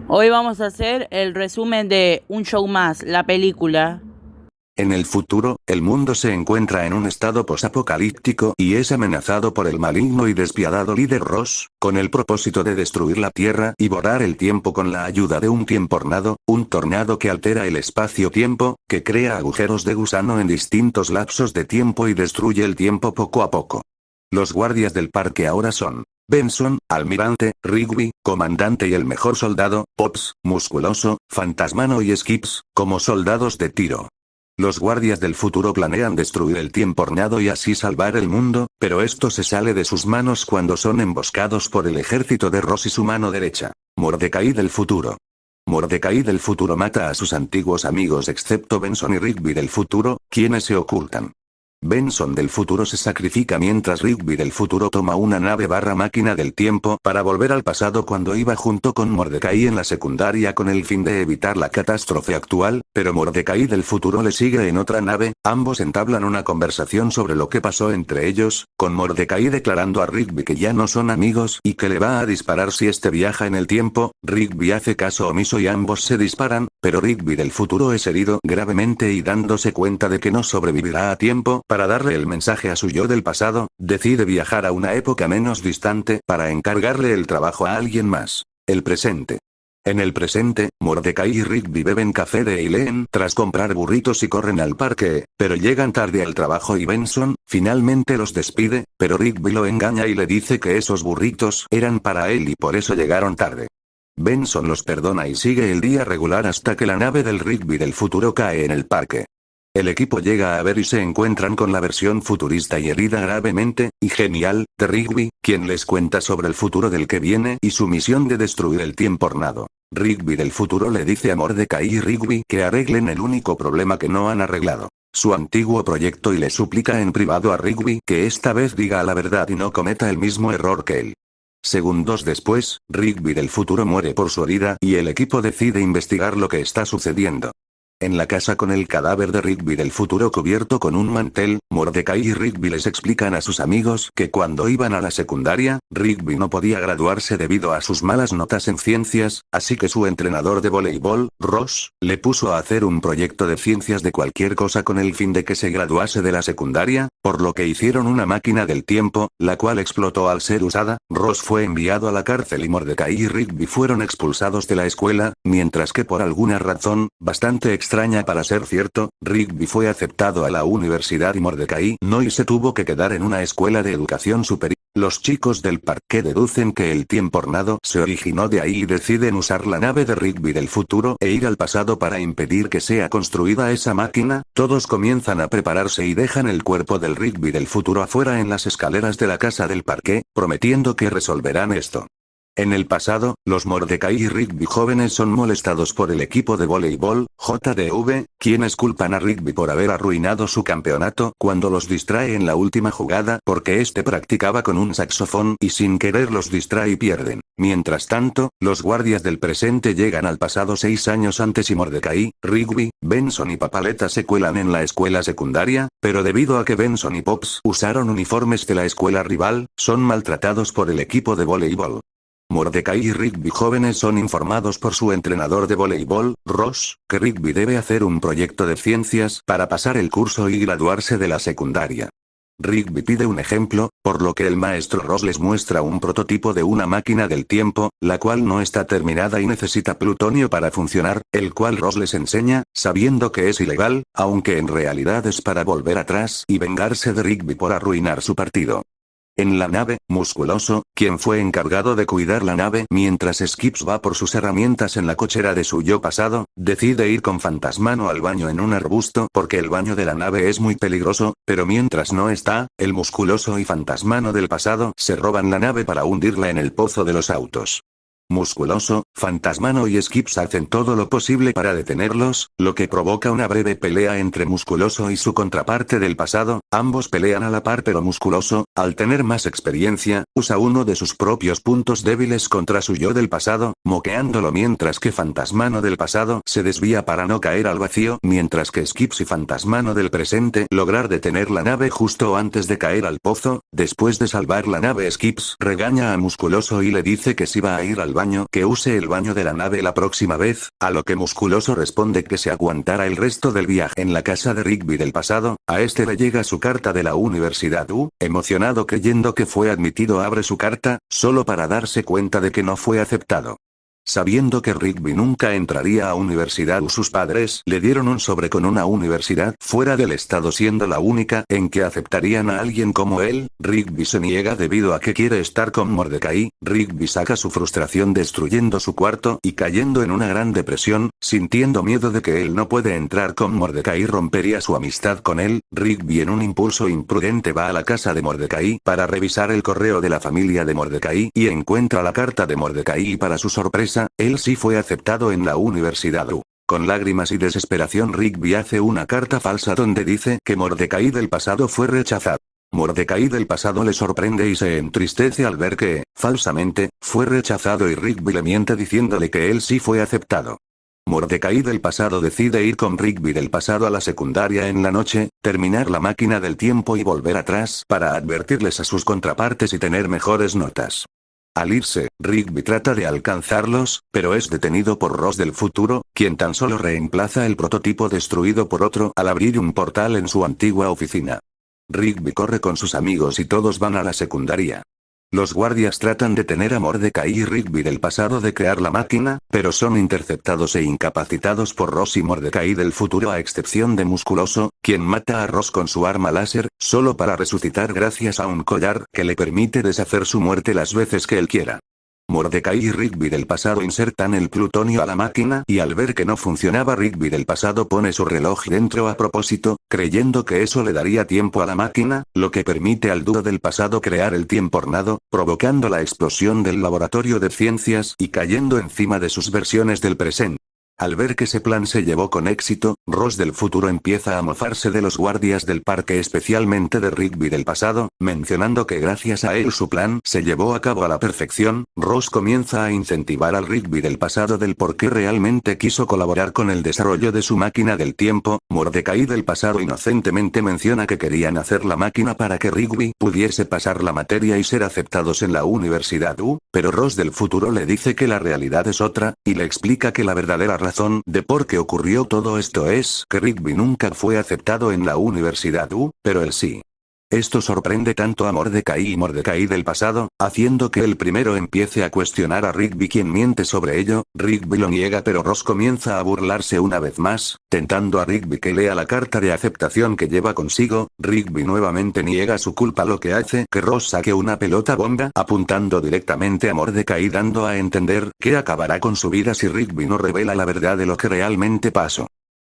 Hoy vamos a hacer el resumen de Un Show Más, la película. En el futuro, el mundo se encuentra en un estado posapocalíptico y es amenazado por el maligno y despiadado líder Ross, con el propósito de destruir la Tierra y borrar el tiempo con la ayuda de un tiempornado, un tornado que altera el espacio-tiempo, que crea agujeros de gusano en distintos lapsos de tiempo y destruye el tiempo poco a poco. Los guardias del parque ahora son Benson, almirante, Rigby, comandante y el mejor soldado, Pops, musculoso, Fantasmano y Skips, como soldados de tiro. Los guardias del futuro planean destruir el tiempornado y así salvar el mundo, pero esto se sale de sus manos cuando son emboscados por el ejército de Ross y su mano derecha, Mordecai del futuro. Mordecai del futuro mata a sus antiguos amigos excepto Benson y Rigby del futuro, quienes se ocultan. Benson del futuro se sacrifica mientras Rigby del futuro toma una nave máquina del tiempo para volver al pasado cuando iba junto con Mordecai en la secundaria con el fin de evitar la catástrofe actual, pero Mordecai del futuro le sigue en otra nave. Ambos entablan una conversación sobre lo que pasó entre ellos, con Mordecai declarando a Rigby que ya no son amigos y que le va a disparar si este viaja en el tiempo. Rigby hace caso omiso y ambos se disparan, pero Rigby del futuro es herido gravemente y dándose cuenta de que no sobrevivirá a tiempo para darle el mensaje a su yo del pasado, decide viajar a una época menos distante para encargarle el trabajo a alguien más. El presente. En el presente, Mordecai y Rigby beben café de y leen tras comprar burritos y corren al parque, pero llegan tarde al trabajo y Benson, finalmente los despide, pero Rigby lo engaña y le dice que esos burritos eran para él y por eso llegaron tarde. Benson los perdona y sigue el día regular hasta que la nave del Rigby del futuro cae en el parque. El equipo llega a ver y se encuentran con la versión futurista y herida gravemente, y genial, de Rigby, quien les cuenta sobre el futuro del que viene y su misión de destruir el tiempornado. Rigby del futuro le dice a Mordecai y Rigby que arreglen el único problema que no han arreglado, su antiguo proyecto, y le suplica en privado a Rigby que esta vez diga la verdad y no cometa el mismo error que él. Segundos después, Rigby del futuro muere por su herida y el equipo decide investigar lo que está sucediendo. En la casa con el cadáver de Rigby del futuro cubierto con un mantel, Mordecai y Rigby les explican a sus amigos que cuando iban a la secundaria, Rigby no podía graduarse debido a sus malas notas en ciencias, así que su entrenador de voleibol, Ross, le puso a hacer un proyecto de ciencias de cualquier cosa con el fin de que se graduase de la secundaria, por lo que hicieron una máquina del tiempo, la cual explotó al ser usada. Ross fue enviado a la cárcel y Mordecai y Rigby fueron expulsados de la escuela, mientras que por alguna razón, bastante extraña para ser cierto, Rigby fue aceptado a la universidad y Mordecai no y se tuvo que quedar en una escuela de educación superior. Los chicos del parque deducen que el tiempornado se originó de ahí y deciden usar la nave de Rigby del futuro e ir al pasado para impedir que sea construida esa máquina. Todos comienzan a prepararse y dejan el cuerpo del Rigby del futuro afuera en las escaleras de la casa del parque, prometiendo que resolverán esto. En el pasado, los Mordecai y Rigby jóvenes son molestados por el equipo de voleibol, JDV, quienes culpan a Rigby por haber arruinado su campeonato cuando los distrae en la última jugada porque este practicaba con un saxofón y sin querer los distrae y pierden. Mientras tanto, los guardias del presente llegan al pasado 6 años antes y Mordecai, Rigby, Benson y Papaleta se cuelan en la escuela secundaria, pero debido a que Benson y Pops usaron uniformes de la escuela rival, son maltratados por el equipo de voleibol. Mordecai y Rigby jóvenes son informados por su entrenador de voleibol, Ross, que Rigby debe hacer un proyecto de ciencias para pasar el curso y graduarse de la secundaria. Rigby pide un ejemplo, por lo que el maestro Ross les muestra un prototipo de una máquina del tiempo, la cual no está terminada y necesita plutonio para funcionar, el cual Ross les enseña, sabiendo que es ilegal, aunque en realidad es para volver atrás y vengarse de Rigby por arruinar su partido. En la nave, Musculoso, quien fue encargado de cuidar la nave mientras Skips va por sus herramientas en la cochera de su yo pasado, decide ir con Fantasmano al baño en un arbusto porque el baño de la nave es muy peligroso, pero mientras no está, el Musculoso y Fantasmano del pasado se roban la nave para hundirla en el pozo de los autos. Musculoso, Fantasmano y Skips hacen todo lo posible para detenerlos, lo que provoca una breve pelea entre Musculoso y su contraparte del pasado. Ambos pelean a la par, pero Musculoso, al tener más experiencia, usa uno de sus propios puntos débiles contra su yo del pasado, moqueándolo, mientras que Fantasmano del pasado se desvía para no caer al vacío, mientras que Skips y Fantasmano del presente lograr detener la nave justo antes de caer al pozo. Después de salvar la nave, Skips regaña a Musculoso y le dice que si va a ir al baño que use el baño de la nave la próxima vez, a lo que Musculoso responde que se aguantará el resto del viaje en la casa de Rigby del pasado. A este le llega su carta de la Universidad U, emocionado creyendo que fue admitido abre su carta, solo para darse cuenta de que no fue aceptado. Sabiendo que Rigby nunca entraría a Universidad U, sus padres le dieron un sobre con una universidad fuera del estado siendo la única en que aceptarían a alguien como él. Rigby se niega debido a que quiere estar con Mordecai. Rigby saca su frustración destruyendo su cuarto y cayendo en una gran depresión, sintiendo miedo de que él no puede entrar con Mordecai y rompería su amistad con él. Rigby en un impulso imprudente va a la casa de Mordecai para revisar el correo de la familia de Mordecai y encuentra la carta de Mordecai y para su sorpresa, él sí fue aceptado en la Universidad U. Con lágrimas y desesperación Rigby hace una carta falsa donde dice que Mordecai del pasado fue rechazado. Mordecai del pasado le sorprende y se entristece al ver que, falsamente, fue rechazado y Rigby le miente diciéndole que él sí fue aceptado. Mordecai del pasado decide ir con Rigby del pasado a la secundaria en la noche, terminar la máquina del tiempo y volver atrás para advertirles a sus contrapartes y tener mejores notas. Al irse, Rigby trata de alcanzarlos, pero es detenido por Ross del futuro, quien tan solo reemplaza el prototipo destruido por otro al abrir un portal en su antigua oficina. Rigby corre con sus amigos y todos van a la secundaria. Los guardias tratan de detener a Mordecai y Rigby del pasado de crear la máquina, pero son interceptados e incapacitados por Ross y Mordecai del futuro a excepción de Musculoso, quien mata a Ross con su arma láser, solo para resucitar gracias a un collar que le permite deshacer su muerte las veces que él quiera. Mordecai y Rigby del pasado insertan el plutonio a la máquina y al ver que no funcionaba Rigby del pasado pone su reloj dentro a propósito, creyendo que eso le daría tiempo a la máquina, lo que permite al dúo del pasado crear el tiempornado, provocando la explosión del laboratorio de ciencias y cayendo encima de sus versiones del presente. Al ver que ese plan se llevó con éxito, Ross del futuro empieza a mofarse de los guardias del parque, especialmente de Rigby del pasado, mencionando que gracias a él su plan se llevó a cabo a la perfección. Ross comienza a incentivar al Rigby del pasado del por qué realmente quiso colaborar con el desarrollo de su máquina del tiempo. Mordecai del pasado inocentemente menciona que querían hacer la máquina para que Rigby pudiese pasar la materia y ser aceptados en la Universidad U, pero Ross del futuro le dice que la realidad es otra, y le explica que la verdadera razón de por qué ocurrió todo esto es que Rigby nunca fue aceptado en la Universidad U, pero él sí. Esto sorprende tanto a Mordecai y Mordecai del pasado, haciendo que el primero empiece a cuestionar a Rigby quien miente sobre ello. Rigby lo niega pero Ross comienza a burlarse una vez más, tentando a Rigby que lea la carta de aceptación que lleva consigo. Rigby nuevamente niega su culpa, lo que hace que Ross saque una pelota bomba apuntando directamente a Mordecai, dando a entender que acabará con su vida si Rigby no revela la verdad de lo que realmente pasó.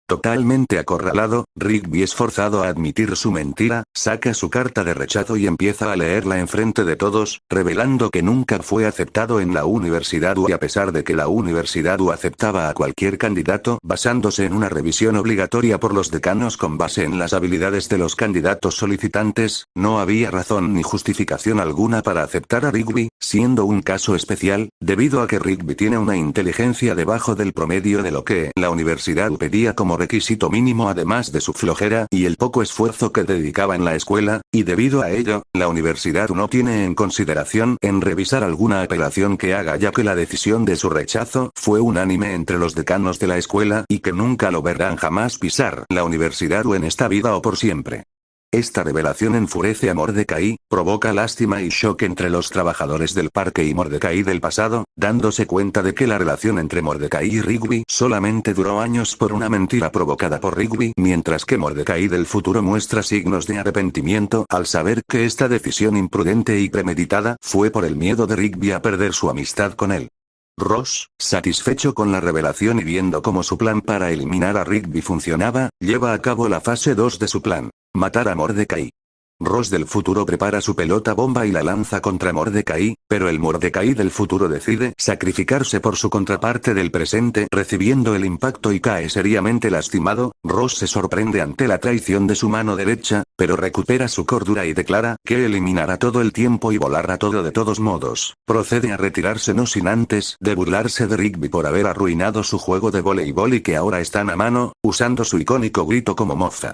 Totalmente acorralado, Rigby es forzado a admitir su mentira, saca su carta de rechazo y empieza a leerla enfrente de todos, revelando que nunca fue aceptado en la Universidad U, y a pesar de que la Universidad U aceptaba a cualquier candidato basándose en una revisión obligatoria por los decanos con base en las habilidades de los candidatos solicitantes, no había razón ni justificación alguna para aceptar a Rigby, siendo un caso especial, debido a que Rigby tiene una inteligencia debajo del promedio de lo que la Universidad U pedía como requisito mínimo, además de su flojera y el poco esfuerzo que dedicaba en la escuela, y debido a ello, la universidad no tiene en consideración en revisar alguna apelación que haga, ya que la decisión de su rechazo fue unánime entre los decanos de la escuela y que nunca lo verán jamás pisar la universidad o en esta vida o por siempre. Esta revelación enfurece a Mordecai, provoca lástima y shock entre los trabajadores del parque y Mordecai del pasado, dándose cuenta de que la relación entre Mordecai y Rigby solamente duró años por una mentira provocada por Rigby, mientras que Mordecai del futuro muestra signos de arrepentimiento al saber que esta decisión imprudente y premeditada fue por el miedo de Rigby a perder su amistad con él. Ross, satisfecho con la revelación y viendo cómo su plan para eliminar a Rigby funcionaba, lleva a cabo la fase 2 de su plan: matar a Mordecai. Ross del futuro prepara su pelota bomba y la lanza contra Mordecai, pero el Mordecai del futuro decide sacrificarse por su contraparte del presente, recibiendo el impacto y cae seriamente lastimado. Ross se sorprende ante la traición de su mano derecha, pero recupera su cordura y declara que eliminará todo el tiempo y volará todo de todos modos. Procede a retirarse no sin antes de burlarse de Rigby por haber arruinado su juego de voleibol y que ahora están a mano, usando su icónico grito como mofa.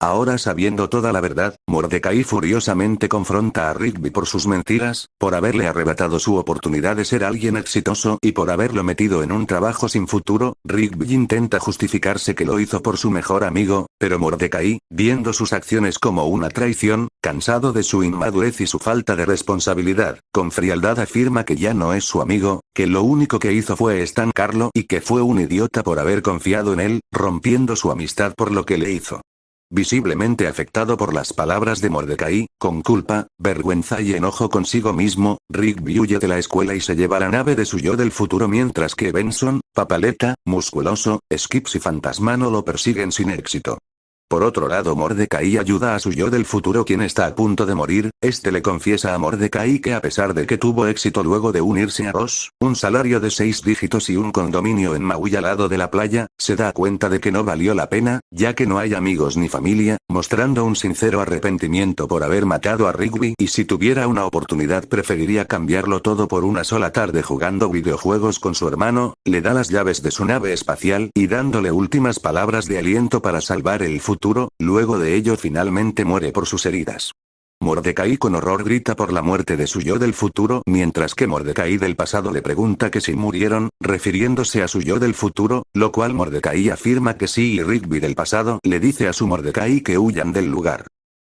Ahora sabiendo toda la verdad, Mordecai furiosamente confronta a Rigby por sus mentiras, por haberle arrebatado su oportunidad de ser alguien exitoso y por haberlo metido en un trabajo sin futuro. Rigby intenta justificarse que lo hizo por su mejor amigo, pero Mordecai, viendo sus acciones como una traición, cansado de su inmadurez y su falta de responsabilidad, con frialdad afirma que ya no es su amigo, que lo único que hizo fue estancarlo y que fue un idiota por haber confiado en él, rompiendo su amistad por lo que le hizo. Visiblemente afectado por las palabras de Mordecai, con culpa, vergüenza y enojo consigo mismo, Rigby huye de la escuela y se lleva la nave de su yo del futuro mientras que Benson, Papaleta, Musculoso, Skips y Fantasmano lo persiguen sin éxito. Por otro lado, Mordecai ayuda a su yo del futuro quien está a punto de morir. Este le confiesa a Mordecai que a pesar de que tuvo éxito luego de unirse a Ross, un salario de 6 dígitos y un condominio en Maui al lado de la playa, se da cuenta de que no valió la pena, ya que no hay amigos ni familia, mostrando un sincero arrepentimiento por haber matado a Rigby y si tuviera una oportunidad preferiría cambiarlo todo por una sola tarde jugando videojuegos con su hermano. Le da las llaves de su nave espacial y dándole últimas palabras de aliento para salvar el futuro. Luego de ello finalmente muere por sus heridas. Mordecai con horror grita por la muerte de su yo del futuro, mientras que Mordecai del pasado le pregunta que si murieron, refiriéndose a su yo del futuro, lo cual Mordecai afirma que sí y Rigby del pasado le dice a su Mordecai que huyan del lugar.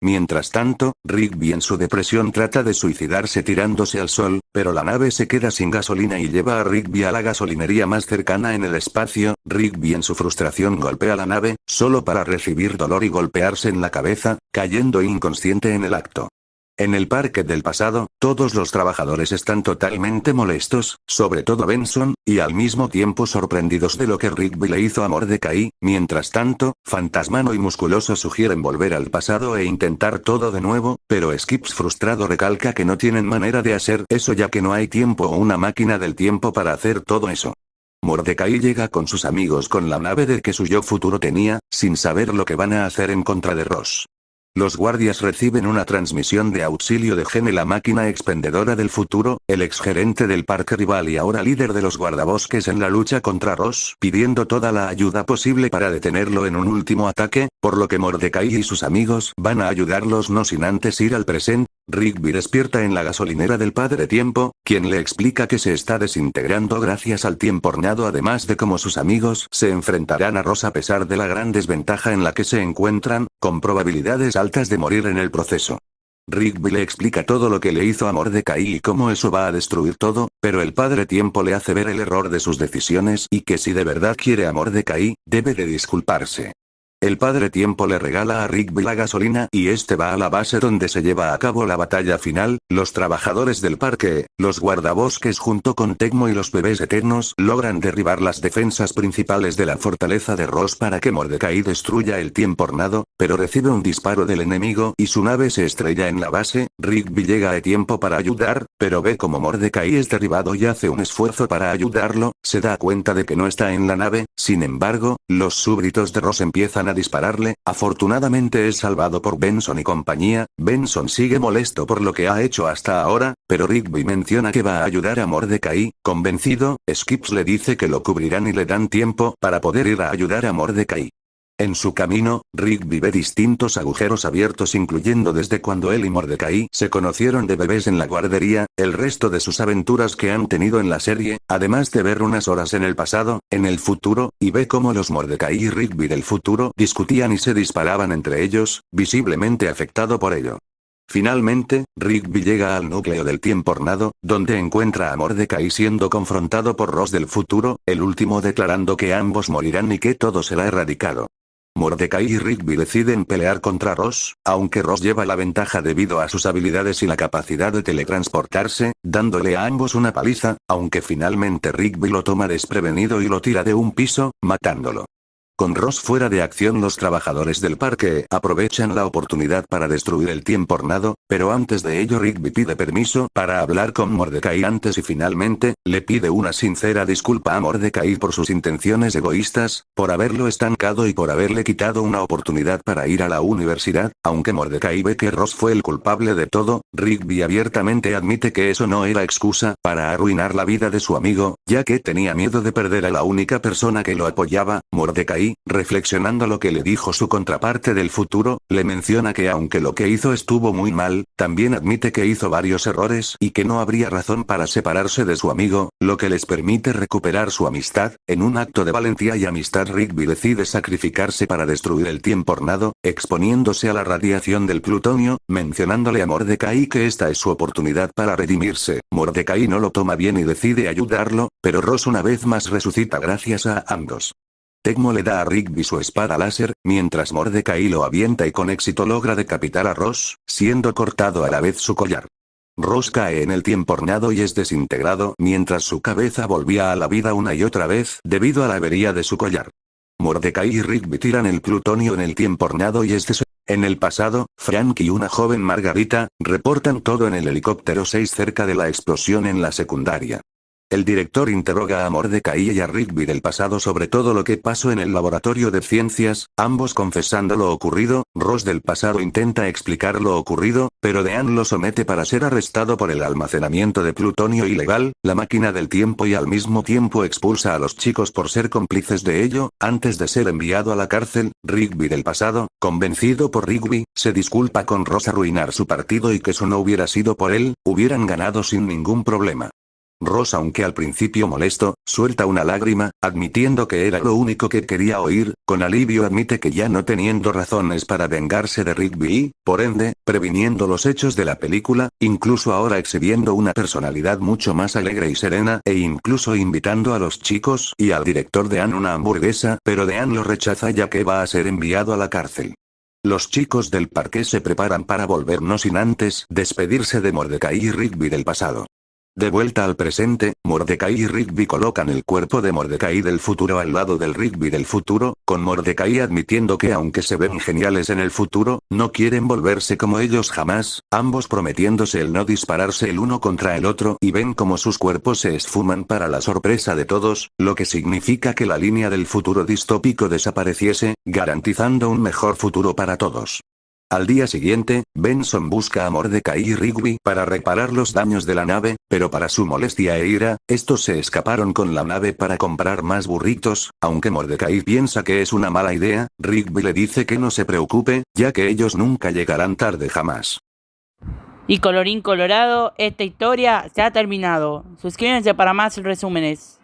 Mientras tanto, Rigby en su depresión trata de suicidarse tirándose al sol, pero la nave se queda sin gasolina y lleva a Rigby a la gasolinería más cercana en el espacio. Rigby en su frustración golpea la nave, solo para recibir dolor y golpearse en la cabeza, cayendo inconsciente en el acto. En el parque del pasado, todos los trabajadores están totalmente molestos, sobre todo Benson, y al mismo tiempo sorprendidos de lo que Rigby le hizo a Mordecai. Mientras tanto, Fantasmano y Musculoso sugieren volver al pasado e intentar todo de nuevo, pero Skips frustrado recalca que no tienen manera de hacer eso ya que no hay tiempo o una máquina del tiempo para hacer todo eso. Mordecai llega con sus amigos con la nave de que su yo futuro tenía, sin saber lo que van a hacer en contra de Ross. Los guardias reciben una transmisión de auxilio de Gene, la máquina expendedora del futuro, el exgerente del parque rival y ahora líder de los guardabosques en la lucha contra Ross, pidiendo toda la ayuda posible para detenerlo en un último ataque, por lo que Mordecai y sus amigos van a ayudarlos no sin antes ir al presente. Rigby despierta en la gasolinera del Padre Tiempo, quien le explica que se está desintegrando gracias al tiempo horneado, además de cómo sus amigos se enfrentarán a Ross a pesar de la gran desventaja en la que se encuentran, con probabilidades altas de morir en el proceso. Rigby le explica todo lo que le hizo a Mordecai y cómo eso va a destruir todo, pero el Padre Tiempo le hace ver el error de sus decisiones y que si de verdad quiere a Mordecai, debe de disculparse. El Padre Tiempo le regala a Rigby la gasolina y este va a la base donde se lleva a cabo la batalla final. Los trabajadores del parque, los guardabosques junto con Tecmo y los bebés eternos logran derribar las defensas principales de la fortaleza de Ross para que Mordecai destruya el tiempo hornado, pero recibe un disparo del enemigo y su nave se estrella en la base. Rigby llega a tiempo para ayudar, pero ve como Mordecai es derribado y hace un esfuerzo para ayudarlo, se da cuenta de que no está en la nave. Sin embargo, los súbditos de Ross empiezan a dispararle. Afortunadamente es salvado por Benson y compañía. Benson sigue molesto por lo que ha hecho hasta ahora, pero Rigby menciona que va a ayudar a Mordecai. Convencido, Skips le dice que lo cubrirán y le dan tiempo para poder ir a ayudar a Mordecai. En su camino, Rigby ve distintos agujeros abiertos incluyendo desde cuando él y Mordecai se conocieron de bebés en la guardería, el resto de sus aventuras que han tenido en la serie, además de ver unas horas en el pasado, en el futuro, y ve cómo los Mordecai y Rigby del futuro discutían y se disparaban entre ellos, visiblemente afectado por ello. Finalmente, Rigby llega al núcleo del tiempo hornado, donde encuentra a Mordecai siendo confrontado por Ross del futuro, el último declarando que ambos morirán y que todo será erradicado. Mordecai y Rigby deciden pelear contra Ross, aunque Ross lleva la ventaja debido a sus habilidades y la capacidad de teletransportarse, dándole a ambos una paliza, aunque finalmente Rigby lo toma desprevenido y lo tira de un piso, matándolo. Con Ross fuera de acción, los trabajadores del parque aprovechan la oportunidad para destruir el tiempo hornado, pero antes de ello Rigby pide permiso para hablar con Mordecai antes y finalmente, le pide una sincera disculpa a Mordecai por sus intenciones egoístas, por haberlo estancado y por haberle quitado una oportunidad para ir a la universidad. Aunque Mordecai ve que Ross fue el culpable de todo, Rigby abiertamente admite que eso no era excusa para arruinar la vida de su amigo, ya que tenía miedo de perder a la única persona que lo apoyaba. Mordecai Mordecai, reflexionando lo que le dijo su contraparte del futuro, le menciona que aunque lo que hizo estuvo muy mal, también admite que hizo varios errores y que no habría razón para separarse de su amigo, lo que les permite recuperar su amistad. En un acto de valentía y amistad, Rigby decide sacrificarse para destruir el tiempornado, exponiéndose a la radiación del plutonio, mencionándole a Mordecai que esta es su oportunidad para redimirse. Mordecai no lo toma bien y decide ayudarlo, pero Ross una vez más resucita gracias a ambos. Tecmo le da a Rigby su espada láser, mientras Mordecai lo avienta y con éxito logra decapitar a Ross, siendo cortado a la vez su collar. Ross cae en el tiempornado y es desintegrado mientras su cabeza volvía a la vida una y otra vez debido a la avería de su collar. Mordecai y Rigby tiran el plutonio en el tiempornado y en el pasado, Frank y una joven Margarita, reportan todo en el helicóptero 6 cerca de la explosión en la secundaria. El director interroga a Mordecai y a Rigby del pasado sobre todo lo que pasó en el laboratorio de ciencias, ambos confesando lo ocurrido. Ross del pasado intenta explicar lo ocurrido, pero Dean lo somete para ser arrestado por el almacenamiento de plutonio ilegal, la máquina del tiempo, y al mismo tiempo expulsa a los chicos por ser cómplices de ello. Antes de ser enviado a la cárcel, Rigby del pasado, convencido por Rigby, se disculpa con Ross arruinar su partido y que si no hubiera sido por él, hubieran ganado sin ningún problema. Ross, aunque al principio molesto, suelta una lágrima, admitiendo que era lo único que quería oír. Con alivio admite que ya no teniendo razones para vengarse de Rigby y, por ende, previniendo los hechos de la película, incluso ahora exhibiendo una personalidad mucho más alegre y serena, e incluso invitando a los chicos y al director Dean una hamburguesa, pero Dean lo rechaza ya que va a ser enviado a la cárcel. Los chicos del parque se preparan para volver no sin antes despedirse de Mordecai y Rigby del pasado. De vuelta al presente, Mordecai y Rigby colocan el cuerpo de Mordecai del futuro al lado del Rigby del futuro, con Mordecai admitiendo que aunque se ven geniales en el futuro, no quieren volverse como ellos jamás, ambos prometiéndose el no dispararse el uno contra el otro, y ven como sus cuerpos se esfuman para la sorpresa de todos, lo que significa que la línea del futuro distópico desapareciese, garantizando un mejor futuro para todos. Al día siguiente, Benson busca a Mordecai y Rigby para reparar los daños de la nave, pero para su molestia e ira, estos se escaparon con la nave para comprar más burritos. Aunque Mordecai piensa que es una mala idea, Rigby le dice que no se preocupe, ya que ellos nunca llegarán tarde jamás. Y colorín colorado, esta historia se ha terminado. Suscríbanse para más resúmenes.